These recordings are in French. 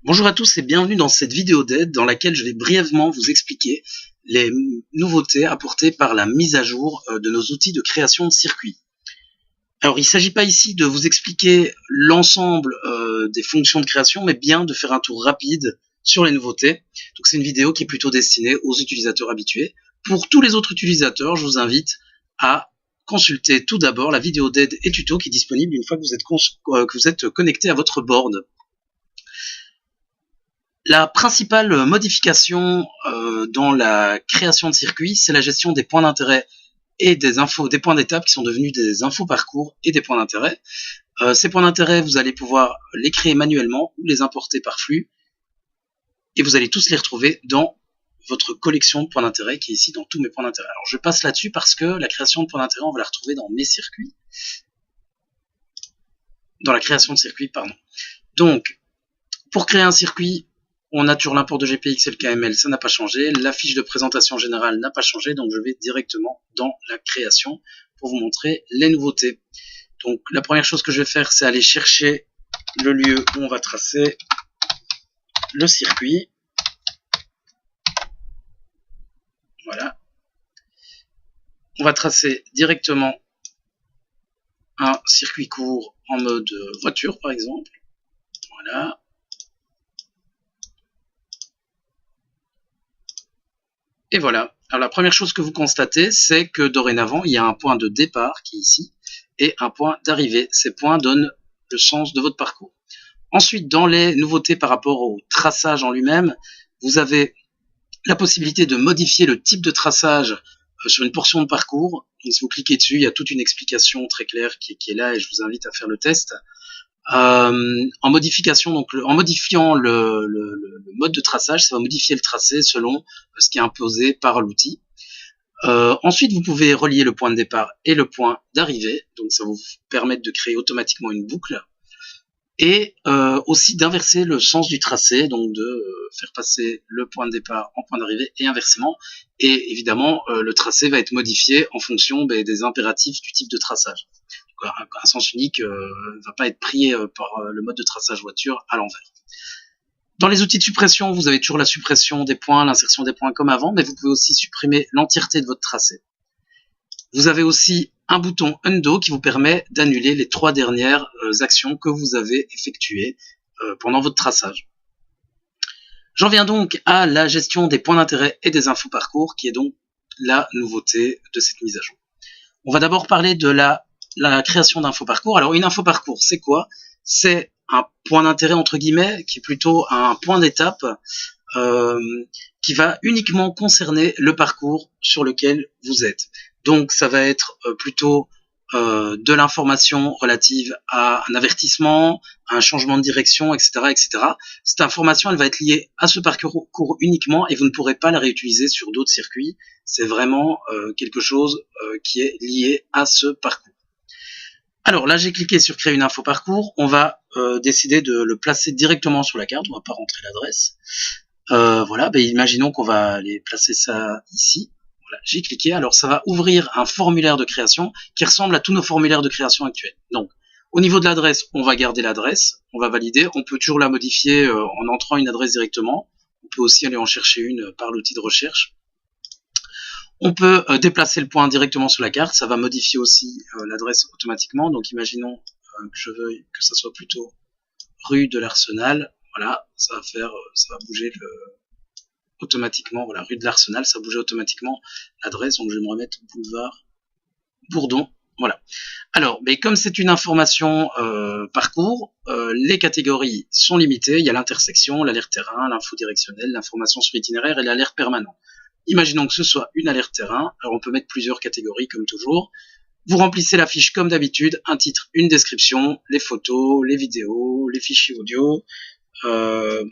Bonjour à tous et bienvenue dans cette vidéo d'aide dans laquelle je vais brièvement vous expliquer les nouveautés apportées par la mise à jour de nos outils de création de circuits. Alors il ne s'agit pas ici de vous expliquer l'ensemble des fonctions de création, mais bien de faire un tour rapide sur les nouveautés. Donc c'est une vidéo qui est plutôt destinée aux utilisateurs habitués. Pour tous les autres utilisateurs, je vous invite à consulter tout d'abord la vidéo d'aide et tuto qui est disponible une fois que vous êtes connecté à votre board. La principale modification dans la création de circuits, c'est la gestion des points d'intérêt et des points d'étape qui sont devenus des infos parcours et des points d'intérêt. Ces points d'intérêt, vous allez pouvoir les créer manuellement ou les importer par flux et vous allez tous les retrouver dans votre collection de points d'intérêt qui est ici dans tous mes points d'intérêt. Alors je passe là-dessus parce que la création de points d'intérêt, on va la retrouver dans mes circuits. Dans la création de circuits, pardon. Donc, pour créer un circuit, on a toujours l'import de GPX et le KML, ça n'a pas changé. La fiche de présentation générale n'a pas changé, donc je vais directement dans la création pour vous montrer les nouveautés. Donc la première chose que je vais faire, c'est aller chercher le lieu où on va tracer le circuit. Voilà. On va tracer directement un circuit court en mode voiture, par exemple. Voilà. Et voilà. Alors la première chose que vous constatez, c'est que dorénavant, il y a un point de départ qui est ici et un point d'arrivée. Ces points donnent le sens de votre parcours. Ensuite, dans les nouveautés par rapport au traçage en lui-même, vous avez la possibilité de modifier le type de traçage sur une portion de parcours. Donc, si vous cliquez dessus, il y a toute une explication très claire qui est là et je vous invite à faire le test. En modifiant le mode de traçage, ça va modifier le tracé selon ce qui est imposé par l'outil. Ensuite, vous pouvez relier le point de départ et le point d'arrivée, donc ça va vous permettre de créer automatiquement une boucle et aussi d'inverser le sens du tracé, donc de faire passer le point de départ en point d'arrivée et inversement. Et évidemment, le tracé va être modifié en fonction des impératifs du type de traçage. Un sens unique ne va pas être pris par le mode de traçage voiture à l'envers. Dans les outils de suppression, vous avez toujours la suppression des points, l'insertion des points comme avant, mais vous pouvez aussi supprimer l'entièreté de votre tracé. Vous avez aussi un bouton Undo qui vous permet d'annuler les 3 dernières actions que vous avez effectuées pendant votre traçage. J'en viens donc à la gestion des points d'intérêt et des infos parcours, qui est donc la nouveauté de cette mise à jour. On va d'abord parler de la création d'infos parcours. Alors une info parcours, c'est quoi? C'est un point d'intérêt entre guillemets, qui est plutôt un point d'étape qui va uniquement concerner le parcours sur lequel vous êtes. Donc ça va être plutôt de l'information relative à un avertissement, à un changement de direction, etc., etc. Cette information, elle va être liée à ce parcours uniquement et vous ne pourrez pas la réutiliser sur d'autres circuits. C'est vraiment quelque chose qui est lié à ce parcours. Alors là, j'ai cliqué sur créer une info parcours. On va décider de le placer directement sur la carte. On va pas rentrer l'adresse. Voilà, imaginons qu'on va aller placer ça ici. Voilà, j'ai cliqué. Alors ça va ouvrir un formulaire de création qui ressemble à tous nos formulaires de création actuels. Donc au niveau de l'adresse, on va garder l'adresse, on va valider. On peut toujours la modifier en entrant une adresse directement. On peut aussi aller en chercher une par l'outil de recherche. On peut déplacer le point directement sur la carte, ça va modifier aussi l'adresse automatiquement. Donc imaginons que je veuille que ça soit plutôt rue de l'Arsenal. Voilà, ça va bouger automatiquement. Voilà, rue de l'Arsenal, ça bougeait automatiquement l'adresse. Donc je vais me remettre boulevard Bourdon. Voilà. Alors, comme c'est une information parcours, les catégories sont limitées. Il y a l'intersection, l'alerte terrain, l'info directionnelle, l'information sur l'itinéraire et l'alerte permanent. Imaginons que ce soit une alerte terrain. Alors on peut mettre plusieurs catégories comme toujours. Vous remplissez la fiche comme d'habitude, un titre, une description, les photos, les vidéos, les fichiers audio, tout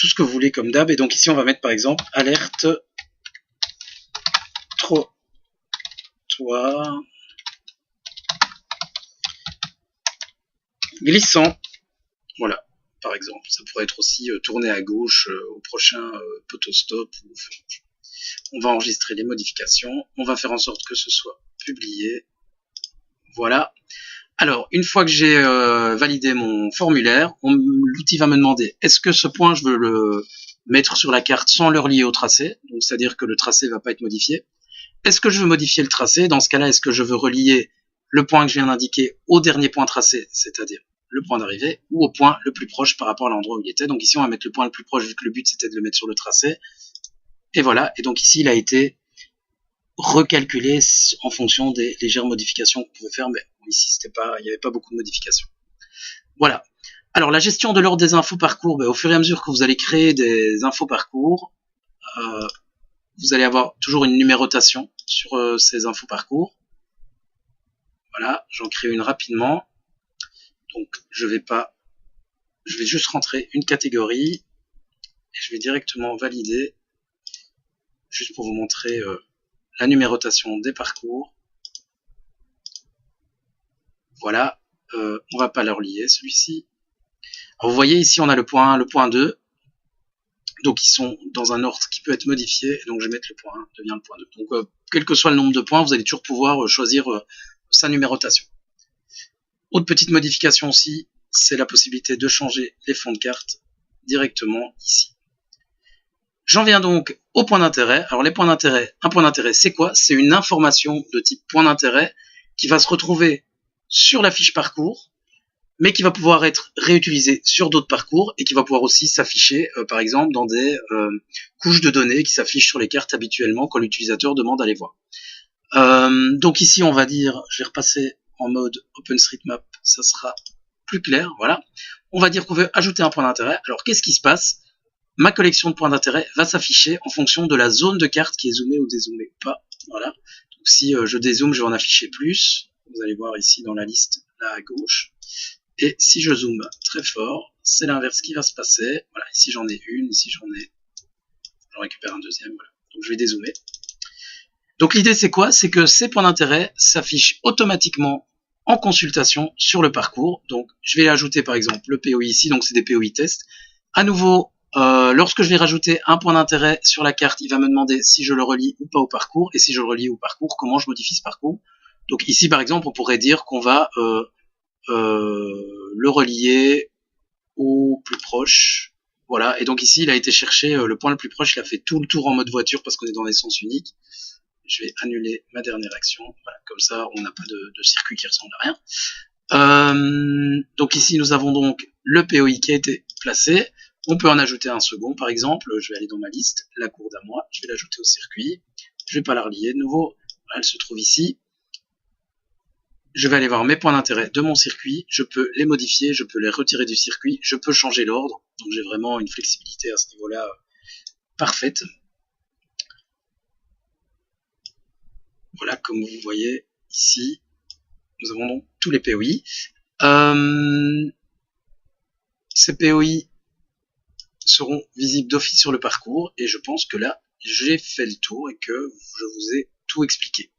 ce que vous voulez comme d'hab. Et donc ici on va mettre par exemple alerte trottoir glissant. Voilà, par exemple. Ça pourrait être aussi tourner à gauche au prochain poteau stop. On va enregistrer les modifications. On va faire en sorte que ce soit publié. Voilà. Alors, une fois que j'ai validé mon formulaire, l'outil va me demander est-ce que ce point, je veux le mettre sur la carte sans le relier au tracé, donc c'est-à-dire que le tracé va pas être modifié. Est-ce que je veux modifier le tracé? Dans ce cas-là, est-ce que je veux relier le point que je viens d'indiquer au dernier point tracé, c'est-à-dire le point d'arrivée, ou au point le plus proche par rapport à l'endroit où il était? Donc ici, on va mettre le point le plus proche, vu que le but c'était de le mettre sur le tracé. Et voilà, et donc ici, il a été recalculé en fonction des légères modifications qu'on pouvait faire, mais ici, il n'y avait pas beaucoup de modifications. Voilà. Alors, la gestion de l'ordre des infos parcours, au fur et à mesure que vous allez créer des infos parcours, vous allez avoir toujours une numérotation sur ces infos parcours. Voilà, j'en crée une rapidement. Donc, je vais juste rentrer une catégorie et je vais directement valider, juste pour vous montrer la numérotation des parcours. Voilà, on va pas le relier, celui-ci. Vous voyez ici, on a le point 1, le point 2. Donc, ils sont dans un ordre qui peut être modifié. Donc, je vais mettre le point 1, devient le point 2. Donc, quel que soit le nombre de points, vous allez toujours pouvoir choisir sa numérotation. Autre petite modification aussi, c'est la possibilité de changer les fonds de carte directement ici. J'en viens donc aux points d'intérêt. Alors, les points d'intérêt, un point d'intérêt, c'est quoi? C'est une information de type point d'intérêt qui va se retrouver sur la fiche parcours, mais qui va pouvoir être réutilisé sur d'autres parcours et qui va pouvoir aussi s'afficher, par exemple, dans des couches de données qui s'affichent sur les cartes habituellement quand l'utilisateur demande à les voir. Donc ici, on va dire, je vais repasser en mode OpenStreetMap, ça sera plus clair, voilà. On va dire qu'on veut ajouter un point d'intérêt. Alors, qu'est-ce qui se passe? Ma collection de points d'intérêt va s'afficher en fonction de la zone de carte qui est zoomée ou dézoomée ou pas, voilà. Donc si je dézoome, je vais en afficher plus. Vous allez voir ici dans la liste, là à gauche. Et si je zoome très fort, c'est l'inverse qui va se passer. Voilà, ici j'en ai une, ici j'en récupère un deuxième, voilà. Donc je vais dézoomer. Donc l'idée c'est quoi? C'est que ces points d'intérêt s'affichent automatiquement en consultation sur le parcours. Donc je vais ajouter par exemple le POI ici, donc c'est des POI tests. À nouveau, lorsque je vais rajouter un point d'intérêt sur la carte, il va me demander si je le relie ou pas au parcours, et si je le relie au parcours, comment je modifie ce parcours. Donc ici par exemple, on pourrait dire qu'on va le relier au plus proche. Voilà, et donc ici il a été chercher le point le plus proche, il a fait tout le tour en mode voiture parce qu'on est dans des sens uniques. Je vais annuler ma dernière action, voilà, comme ça on n'a pas de circuit qui ressemble à rien. Donc ici nous avons donc le POI qui a été placé. On peut en ajouter un second, par exemple, je vais aller dans ma liste, la gourde à moi, je vais l'ajouter au circuit, je vais pas la relier de nouveau, voilà, elle se trouve ici. Je vais aller voir mes points d'intérêt de mon circuit, je peux les modifier, je peux les retirer du circuit, je peux changer l'ordre, donc j'ai vraiment une flexibilité à ce niveau-là parfaite. Voilà, comme vous voyez ici, nous avons donc tous les POI. Ces POI seront visibles d'office sur le parcours, et je pense que là, j'ai fait le tour et que je vous ai tout expliqué.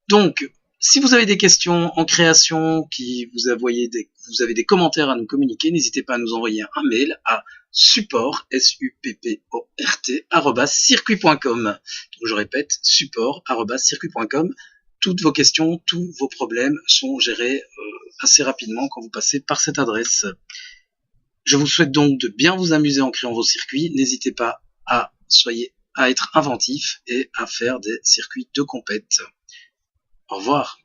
Donc, si vous avez des questions en création, vous avez des commentaires à nous communiquer, n'hésitez pas à nous envoyer un mail à support, support, @circuit.com. Donc je répète, support, @circuit.com. Toutes vos questions, tous vos problèmes sont gérés assez rapidement quand vous passez par cette adresse. Je vous souhaite donc de bien vous amuser en créant vos circuits. N'hésitez pas à être inventif et à faire des circuits de compète. Au revoir.